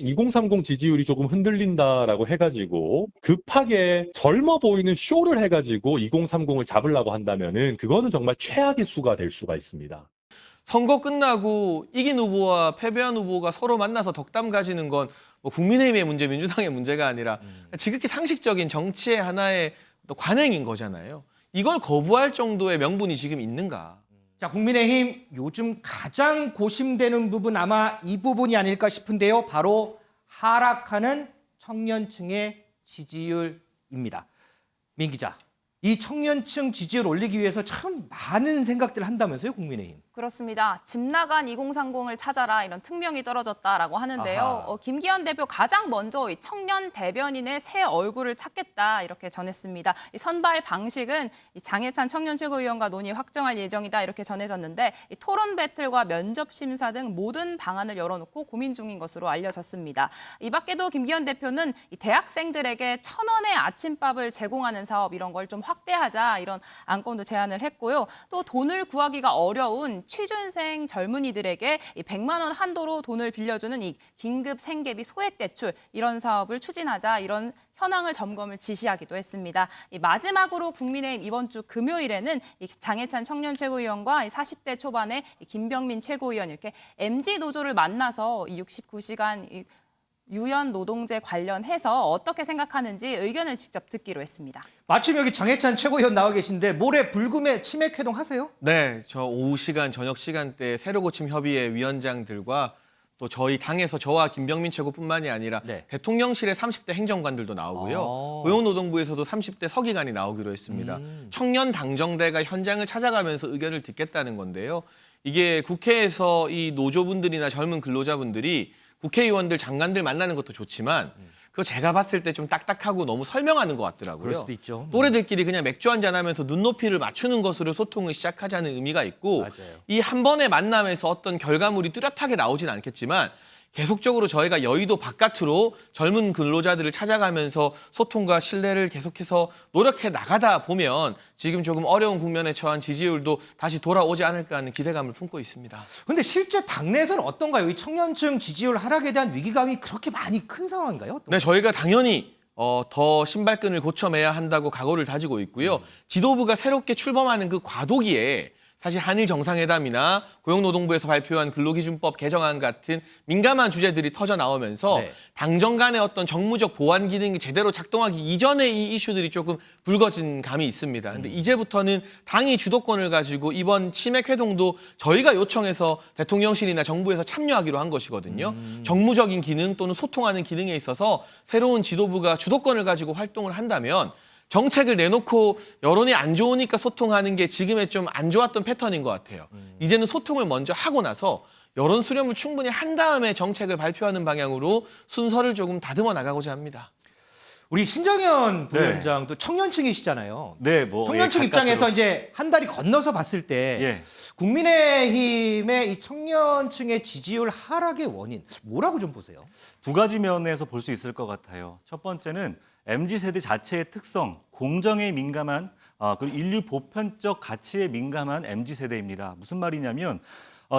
2030 지지율이 조금 흔들린다라고 해가지고 급하게 젊어 보이는 쇼를 해가지고 2030을 잡으려고 한다면은 그거는 정말 최악의 수가 될 수가 있습니다. 선거 끝나고 이긴 후보와 패배한 후보가 서로 만나서 덕담 가지는 건 뭐 국민의힘의 문제, 민주당의 문제가 아니라 지극히 상식적인 정치의 하나의 또 관행인 거잖아요. 이걸 거부할 정도의 명분이 지금 있는가? 자, 국민의힘 요즘 가장 고심되는 부분 아마 이 부분이 아닐까 싶은데요. 바로 하락하는 청년층의 지지율입니다. 민 기자, 이 청년층 지지율 올리기 위해서 참 많은 생각들을 한다면서요, 국민의힘? 그렇습니다. 집 나간 2030을 찾아라 이런 특명이 떨어졌다라고 하는데요. 김기현 대표 가장 먼저 이 청년 대변인의 새 얼굴을 찾겠다 이렇게 전했습니다. 이 선발 방식은 이 장해찬 청년 최고위원과 논의 확정할 예정이다 이렇게 전해졌는데 이 토론 배틀과 면접 심사 등 모든 방안을 열어놓고 고민 중인 것으로 알려졌습니다. 이 밖에도 김기현 대표는 이 대학생들에게 1,000원의 아침밥을 제공하는 사업 이런 걸 좀 확대하자 이런 안건도 제안을 했고요. 또 돈을 구하기가 어려운 취준생 젊은이들에게 100만 원 한도로 돈을 빌려주는 이 긴급 생계비 소액 대출 이런 사업을 추진하자 이런 현황을 점검을 지시하기도 했습니다. 마지막으로 국민의힘 이번 주 금요일에는 장해찬 청년 최고위원과 40대 초반의 김병민 최고위원 이렇게 MZ 노조를 만나서 69시간 유연 노동제 관련해서 어떻게 생각하는지 의견을 직접 듣기로 했습니다. 마침 여기 장해찬 최고위원 나와 계신데 모레 불금에 치맥 회동 하세요? 네, 저 오후 시간, 저녁 시간대 새로 고침 협의회 위원장들과 또 저희 당에서 저와 김병민 최고뿐만이 아니라 네. 대통령실의 30대 행정관들도 나오고요. 고용노동부에서도 30대 서기관이 나오기로 했습니다. 청년 당정대가 현장을 찾아가면서 의견을 듣겠다는 건데요. 이게 국회에서 이 노조분들이나 젊은 근로자분들이 국회의원들, 장관들 만나는 것도 좋지만 그거 제가 봤을 때 좀 딱딱하고 너무 설명하는 것 같더라고요. 그럴 수도 있죠. 또래들끼리 그냥 맥주 한잔하면서 눈높이를 맞추는 것으로 소통을 시작하자는 의미가 있고 맞아요. 이 한 번의 만남에서 어떤 결과물이 뚜렷하게 나오진 않겠지만 계속적으로 저희가 여의도 바깥으로 젊은 근로자들을 찾아가면서 소통과 신뢰를 계속해서 노력해 나가다 보면 지금 조금 어려운 국면에 처한 지지율도 다시 돌아오지 않을까 하는 기대감을 품고 있습니다. 근데 실제 당내에서는 어떤가요? 이 청년층 지지율 하락에 대한 위기감이 그렇게 많이 큰 상황인가요? 네, 저희가 당연히 더 신발끈을 고쳐매야 한다고 각오를 다지고 있고요. 지도부가 새롭게 출범하는 그 과도기에 사실 한일 정상회담이나 고용노동부에서 발표한 근로기준법 개정안 같은 민감한 주제들이 터져 나오면서 네. 당정 간의 어떤 정무적 보완 기능이 제대로 작동하기 이전에 이 이슈들이 조금 불거진 감이 있습니다. 근데 이제부터는 당이 주도권을 가지고 이번 치맥 회동도 저희가 요청해서 대통령실이나 정부에서 참여하기로 한 것이거든요. 정무적인 기능 또는 소통하는 기능에 있어서 새로운 지도부가 주도권을 가지고 활동을 한다면 정책을 내놓고 여론이 안 좋으니까 소통하는 게 지금의 좀 안 좋았던 패턴인 것 같아요. 이제는 소통을 먼저 하고 나서 여론 수렴을 충분히 한 다음에 정책을 발표하는 방향으로 순서를 조금 다듬어 나가고자 합니다. 우리 신정현 부위원장도 청년층이시잖아요. 네, 뭐 청년층 예, 입장에서 가까스로. 이제 한 달이 건너서 봤을 때 예. 국민의힘의 이 청년층의 지지율 하락의 원인 뭐라고 좀 보세요? 두 가지 면에서 볼 수 있을 것 같아요. 첫 번째는 MZ세대 자체의 특성, 공정에 민감한 그리고 인류 보편적 가치에 민감한 MZ세대입니다. 무슨 말이냐면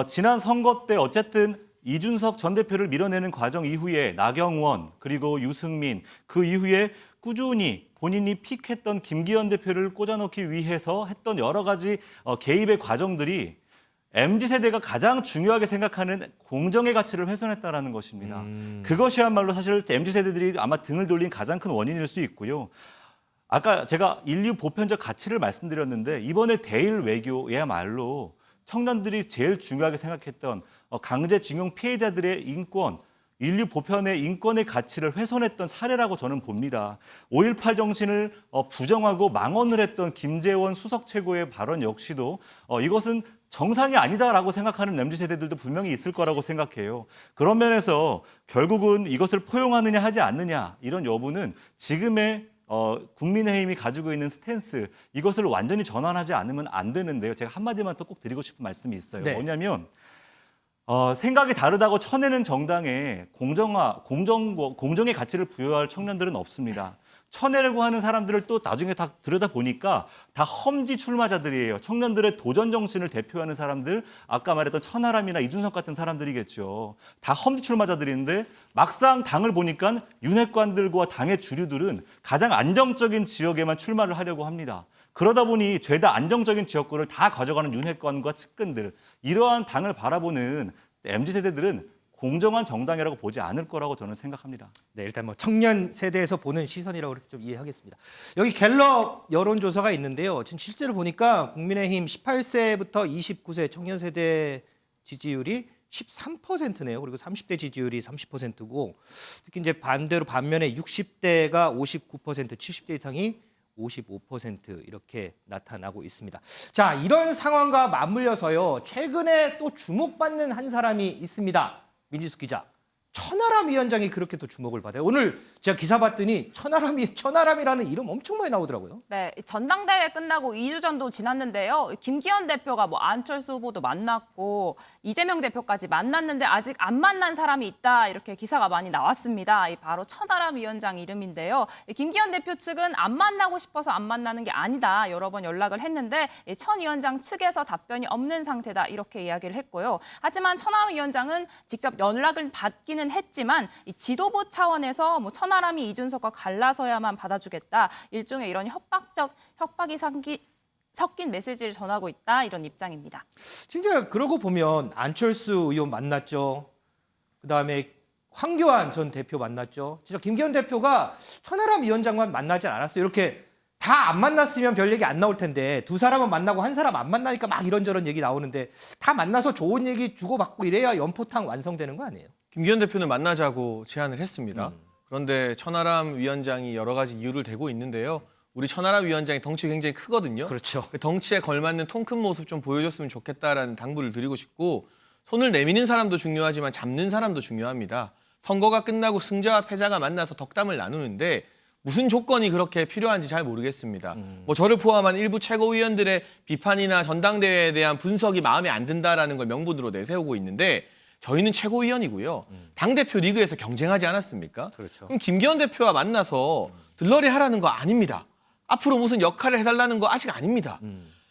지난 선거 때 어쨌든 이준석 전 대표를 밀어내는 과정 이후에 나경원 그리고 유승민 그 이후에 꾸준히 본인이 픽했던 김기현 대표를 꽂아넣기 위해서 했던 여러 가지 개입의 과정들이 MZ세대가 가장 중요하게 생각하는 공정의 가치를 훼손했다는 것입니다. 그것이야말로 사실 MZ세대들이 아마 등을 돌린 가장 큰 원인일 수 있고요. 아까 제가 인류 보편적 가치를 말씀드렸는데 이번에 대일 외교야말로 청년들이 제일 중요하게 생각했던 강제징용 피해자들의 인권, 인류 보편의 인권의 가치를 훼손했던 사례라고 저는 봅니다. 5.18 정신을 부정하고 망언을 했던 김재원 수석 최고의 발언 역시도 이것은 정상이 아니다라고 생각하는 MZ세대들도 분명히 있을 거라고 생각해요. 그런 면에서 결국은 이것을 포용하느냐 하지 않느냐 이런 여부는 지금의 국민의힘이 가지고 있는 스탠스 이것을 완전히 전환하지 않으면 안 되는데요. 제가 한마디만 또 꼭 드리고 싶은 말씀이 있어요. 네. 뭐냐면 생각이 다르다고 쳐내는 정당에 공정의 가치를 부여할 청년들은 없습니다. 쳐내려고 하는 사람들을 또 나중에 다 들여다보니까 다 험지 출마자들이에요. 청년들의 도전 정신을 대표하는 사람들, 아까 말했던 천하람이나 이준석 같은 사람들이겠죠. 다 험지 출마자들인데 막상 당을 보니까 윤핵관들과 당의 주류들은 가장 안정적인 지역에만 출마를 하려고 합니다. 그러다 보니 죄다 안정적인 지역구를 다 가져가는 윤핵관과 측근들, 이러한 당을 바라보는 MZ세대들은 공정한 정당이라고 보지 않을 거라고 저는 생각합니다. 네, 일단 뭐 청년 세대에서 보는 시선이라고 이렇게 좀 이해하겠습니다. 여기 갤럽 여론조사가 있는데요. 지금 실제로 보니까 국민의힘 18세부터 29세 청년 세대 지지율이 13%네요. 그리고 30대 지지율이 30%고 특히 이제 반면에 60대가 59%, 70대 이상이 55% 이렇게 나타나고 있습니다. 자, 이런 상황과 맞물려서요. 최근에 또 주목받는 한 사람이 있습니다. 민지숙 기자, 천하람 위원장이 그렇게 또 주목을 받아요. 오늘 제가 기사 봤더니 천하람이라는 이름 엄청 많이 나오더라고요. 네, 전당대회 끝나고 2주 전도 지났는데요. 김기현 대표가 뭐 안철수 후보도 만났고 이재명 대표까지 만났는데 아직 안 만난 사람이 있다 이렇게 기사가 많이 나왔습니다. 이 바로 천하람 위원장 이름인데요. 김기현 대표 측은 안 만나고 싶어서 안 만나는 게 아니다 여러 번 연락을 했는데 천 위원장 측에서 답변이 없는 상태다 이렇게 이야기를 했고요. 하지만 천하람 위원장은 직접 연락을 받기는 했지만 이 지도부 차원에서 뭐 천하람이 이준석과 갈라서야만 받아주겠다 일종의 이런 협박이 섞인 메시지를 전하고 있다 이런 입장입니다. 진짜 그러고 보면 안철수 의원 만났죠. 그다음에 황교안 전 대표 만났죠. 진짜 김기현 대표가 천하람 위원장만 만나지 않았어요. 이렇게 다 안 만났으면 별 얘기 안 나올 텐데 두 사람은 만나고 한 사람 안 만나니까 막 이런저런 얘기 나오는데 다 만나서 좋은 얘기 주고받고 이래야 연포탕 완성되는 거 아니에요? 김기현 대표는 만나자고 제안을 했습니다. 그런데 천하람 위원장이 여러 가지 이유를 대고 있는데요. 우리 천하람 위원장이 덩치 굉장히 크거든요. 그렇죠. 그 덩치에 걸맞는 통 큰 모습 좀 보여줬으면 좋겠다라는 당부를 드리고 싶고 손을 내미는 사람도 중요하지만 잡는 사람도 중요합니다. 선거가 끝나고 승자와 패자가 만나서 덕담을 나누는데 무슨 조건이 그렇게 필요한지 잘 모르겠습니다. 뭐 저를 포함한 일부 최고위원들의 비판이나 전당대회에 대한 분석이 마음에 안 든다라는 걸 명분으로 내세우고 있는데 저희는 최고위원이고요. 당대표 리그에서 경쟁하지 않았습니까? 그렇죠. 그럼 김기현 대표와 만나서 들러리 하라는 거 아닙니다. 앞으로 무슨 역할을 해달라는 거 아직 아닙니다.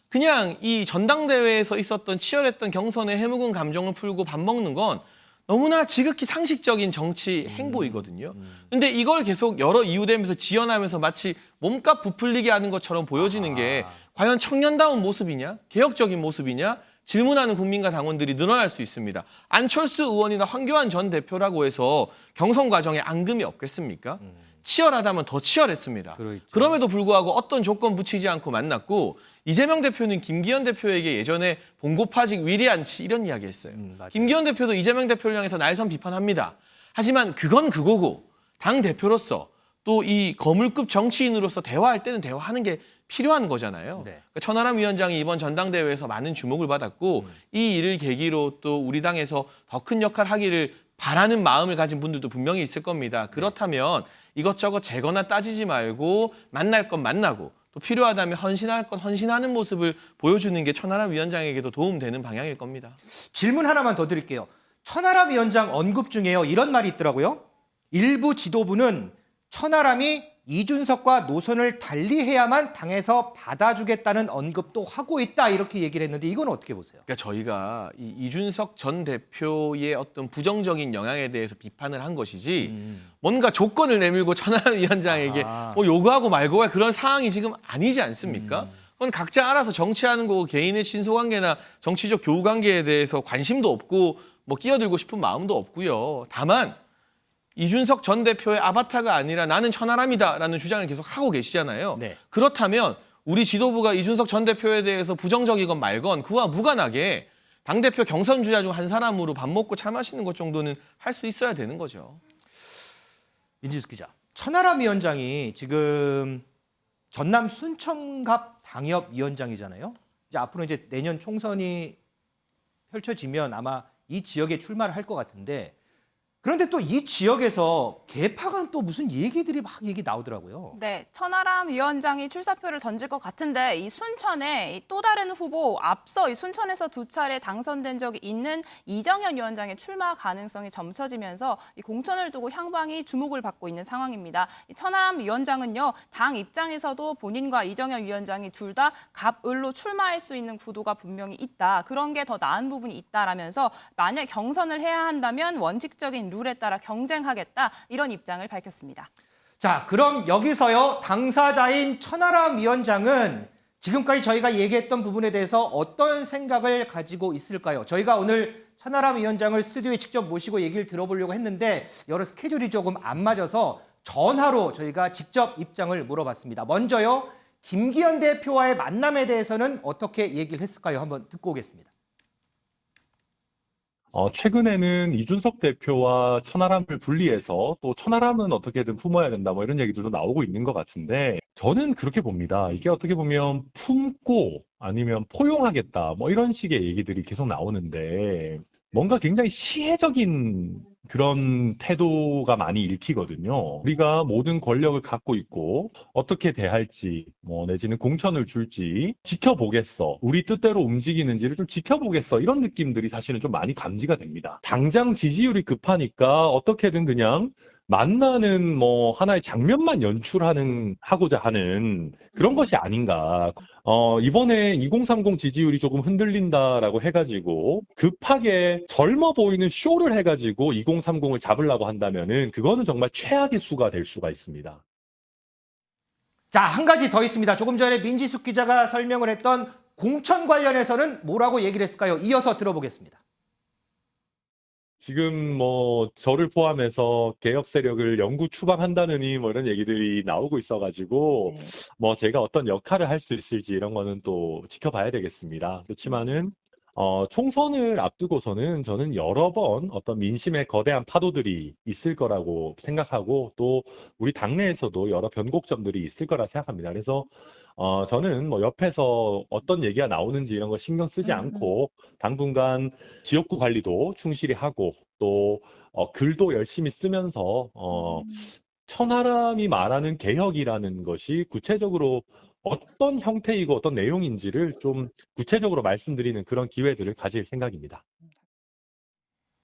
그냥 이 전당대회에서 있었던 치열했던 경선의 해묵은 감정을 풀고 밥 먹는 건 너무나 지극히 상식적인 정치 행보이거든요. 근데 이걸 계속 여러 이유 대면서 지연하면서 마치 몸값 부풀리게 하는 것처럼 보여지는 게 과연 청년다운 모습이냐? 개혁적인 모습이냐? 질문하는 국민과 당원들이 늘어날 수 있습니다. 안철수 의원이나 황교안 전 대표라고 해서 경선 과정에 앙금이 없겠습니까? 치열하다면 더 치열했습니다. 그렇죠. 그럼에도 불구하고 어떤 조건 붙이지 않고 만났고 이재명 대표는 김기현 대표에게 예전에 봉고파직 위리안치 이런 이야기 했어요. 맞아요. 김기현 대표도 이재명 대표를 향해서 날선 비판합니다. 하지만 그건 그거고 당 대표로서 또 이 거물급 정치인으로서 대화할 때는 대화하는 게 필요한 거잖아요. 네. 그러니까 천하람 위원장이 이번 전당대회에서 많은 주목을 받았고 이 일을 계기로 또 우리 당에서 더 큰 역할을 하기를 바라는 마음을 가진 분들도 분명히 있을 겁니다. 그렇다면 이것저것 재거나 따지지 말고 만날 건 만나고 또 필요하다면 헌신할 건 헌신하는 모습을 보여주는 게 천하람 위원장에게도 도움되는 방향일 겁니다. 질문 하나만 더 드릴게요. 천하람 위원장 언급 중에요. 이런 말이 있더라고요. 일부 지도부는 천하람이 이준석과 노선을 달리해야만 당에서 받아주겠다는 언급도 하고 있다 이렇게 얘기를 했는데 이건 어떻게 보세요? 그러니까 저희가 이준석 전 대표의 어떤 부정적인 영향에 대해서 비판을 한 것이지 뭔가 조건을 내밀고 천하람 위원장에게 뭐 요구하고 말고할 그런 상황이 지금 아니지 않습니까? 그건 각자 알아서 정치하는 거고 개인의 친소관계나 정치적 교우관계에 대해서 관심도 없고 뭐 끼어들고 싶은 마음도 없고요. 다만 이준석 전 대표의 아바타가 아니라 나는 천하람이다라는 주장을 계속 하고 계시잖아요. 네. 그렇다면 우리 지도부가 이준석 전 대표에 대해서 부정적이건 말건 그와 무관하게 당대표 경선 주자 중 한 사람으로 밥 먹고 차 마시는 것 정도는 할 수 있어야 되는 거죠. 민지숙 기자. 천하람 위원장이 지금 전남 순천갑 당협위원장이잖아요. 이제 앞으로 이제 내년 총선이 펼쳐지면 아마 이 지역에 출마를 할 것 같은데 그런데 또 이 지역에서 개파간 또 무슨 얘기들이 막 얘기 나오더라고요. 네, 천하람 위원장이 출사표를 던질 것 같은데 이 순천에 또 다른 후보 앞서 이 순천에서 2차례 당선된 적이 있는 이정현 위원장의 출마 가능성이 점쳐지면서 이 공천을 두고 향방이 주목을 받고 있는 상황입니다. 이 천하람 위원장은요, 당 입장에서도 본인과 이정현 위원장이 둘 다 갑을로 출마할 수 있는 구도가 분명히 있다. 그런 게 더 나은 부분이 있다라면서 만약 경선을 해야 한다면 원칙적인 룰에 따라 경쟁하겠다. 이런 입장을 밝혔습니다. 자, 그럼 여기서요, 당사자인 천하람 위원장은 지금까지 저희가 얘기했던 부분에 대해서 어떤 생각을 가지고 있을까요? 저희가 오늘 천하람 위원장을 스튜디오에 직접 모시고 얘기를 들어보려고 했는데 여러 스케줄이 조금 안 맞아서 전화로 저희가 직접 입장을 물어봤습니다. 먼저요, 김기현 대표와의 만남에 대해서는 어떻게 얘기를 했을까요? 한번 듣고 오겠습니다. 최근에는 이준석 대표와 천하람을 분리해서 또 천하람은 어떻게든 품어야 된다 뭐 이런 얘기들도 나오고 있는 것 같은데 저는 그렇게 봅니다. 이게 어떻게 보면 품고 아니면 포용하겠다 뭐 이런 식의 얘기들이 계속 나오는데 뭔가 굉장히 시혜적인 그런 태도가 많이 읽히거든요. 우리가 모든 권력을 갖고 있고 어떻게 대할지 뭐 내지는 공천을 줄지 지켜보겠어. 우리 뜻대로 움직이는지를 좀 지켜보겠어. 이런 느낌들이 사실은 좀 많이 감지가 됩니다. 당장 지지율이 급하니까 어떻게든 그냥 만나는 뭐 하나의 장면만 하고자 하는 그런 것이 아닌가. 이번에 2030 지지율이 조금 흔들린다라고 해가지고 급하게 젊어 보이는 쇼를 해가지고 2030을 잡으려고 한다면은 그거는 정말 최악의 수가 될 수가 있습니다. 자, 한 가지 더 있습니다. 조금 전에 민지숙 기자가 설명을 했던 공천 관련해서는 뭐라고 얘기를 했을까요? 이어서 들어보겠습니다. 지금 뭐 저를 포함해서 개혁 세력을 영구 추방한다느니 뭐 이런 얘기들이 나오고 있어가지고 뭐 제가 어떤 역할을 할 수 있을지 이런 거는 또 지켜봐야 되겠습니다. 그렇지만은 총선을 앞두고서는 저는 여러 번 어떤 민심의 거대한 파도들이 있을 거라고 생각하고 또 우리 당내에서도 여러 변곡점들이 있을 거라 생각합니다. 그래서 저는 뭐 옆에서 어떤 얘기가 나오는지 이런 거 신경 쓰지 않고 당분간 지역구 관리도 충실히 하고 또 글도 열심히 쓰면서 천하람이 말하는 개혁이라는 것이 구체적으로 어떤 형태이고 어떤 내용인지를 좀 구체적으로 말씀드리는 그런 기회들을 가질 생각입니다.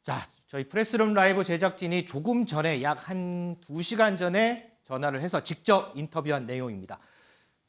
자, 저희 프레스룸 라이브 제작진이 조금 전에 약 한 2시간 전에 전화를 해서 직접 인터뷰한 내용입니다.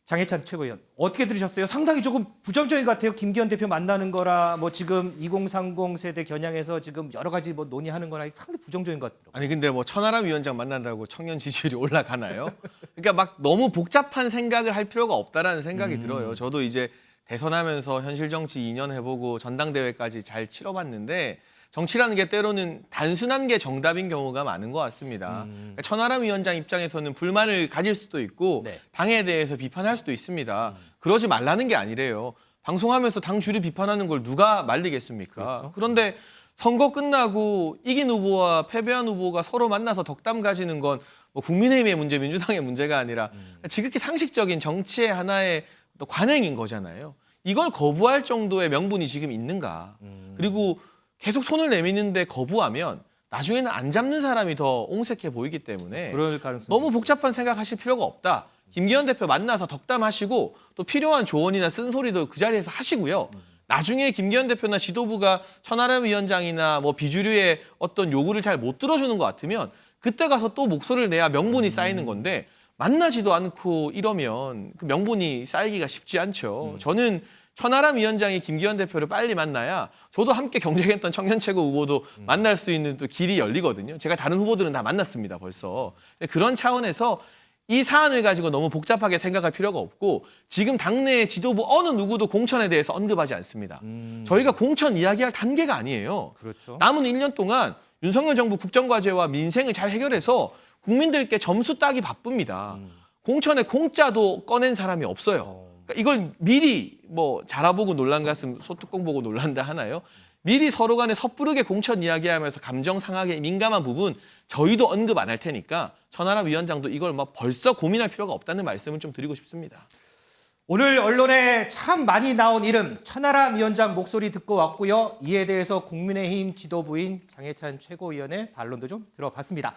장해찬 최고위원, 어떻게 들으셨어요? 상당히 조금 부정적인 것 같아요. 김기현 대표 만나는 거라 뭐 지금 2030 세대 겨냥해서 지금 여러 가지 뭐 논의하는 거나 상당히 부정적인 것 같아요. 아니 근데 뭐 천하람 위원장 만난다고 청년 지지율이 올라가나요? 그러니까 막 너무 복잡한 생각을 할 필요가 없다라는 생각이 들어요. 저도 이제 대선하면서 현실 정치 2년 해보고 전당대회까지 잘 치러봤는데 정치라는 게 때로는 단순한 게 정답인 경우가 많은 것 같습니다. 그러니까 천하람 위원장 입장에서는 불만을 가질 수도 있고 네. 당에 대해서 비판할 수도 있습니다. 그러지 말라는 게 아니래요. 방송하면서 당 주류 비판하는 걸 누가 말리겠습니까? 그렇죠. 그런데 선거 끝나고 이긴 후보와 패배한 후보가 서로 만나서 덕담 가지는 건 뭐 국민의힘의 문제, 민주당의 문제가 아니라 지극히 상식적인 정치의 하나의 또 관행인 거잖아요. 이걸 거부할 정도의 명분이 지금 있는가? 그리고 계속 손을 내미는데 거부하면 나중에는 안 잡는 사람이 더 옹색해 보이기 때문에 그럴 가능성이 너무 복잡한 생각하실 필요가 없다. 김기현 대표 만나서 덕담하시고 또 필요한 조언이나 쓴소리도 그 자리에서 하시고요. 나중에 김기현 대표나 지도부가 천하람 위원장이나 뭐 비주류의 어떤 요구를 잘 못 들어주는 것 같으면 그때 가서 또 목소리를 내야 명분이 쌓이는 건데 만나지도 않고 이러면 그 명분이 쌓이기가 쉽지 않죠. 저는 천하람 위원장이 김기현 대표를 빨리 만나야 저도 함께 경쟁했던 청년 최고 후보도 만날 수 있는 또 길이 열리거든요. 제가 다른 후보들은 다 만났습니다, 벌써. 그런 차원에서 이 사안을 가지고 너무 복잡하게 생각할 필요가 없고 지금 당내 지도부 어느 누구도 공천에 대해서 언급하지 않습니다. 저희가 공천 이야기할 단계가 아니에요. 그렇죠. 남은 1년 동안 윤석열 정부 국정과제와 민생을 잘 해결해서 국민들께 점수 따기 바쁩니다. 공천에 공짜도 꺼낸 사람이 없어요. 그러니까 이걸 미리 뭐 자라보고 놀란 가슴 소뚜껑 보고 놀란다 하나요? 미리 서로 간에 섣부르게 공천 이야기하면서 감정 상하게 민감한 부분 저희도 언급 안 할 테니까 천하람 위원장도 이걸 뭐 벌써 고민할 필요가 없다는 말씀을 좀 드리고 싶습니다. 오늘 언론에 참 많이 나온 이름 천하람 위원장 목소리 듣고 왔고요. 이에 대해서 국민의힘 지도부인 장해찬 최고위원의 반론도 좀 들어봤습니다.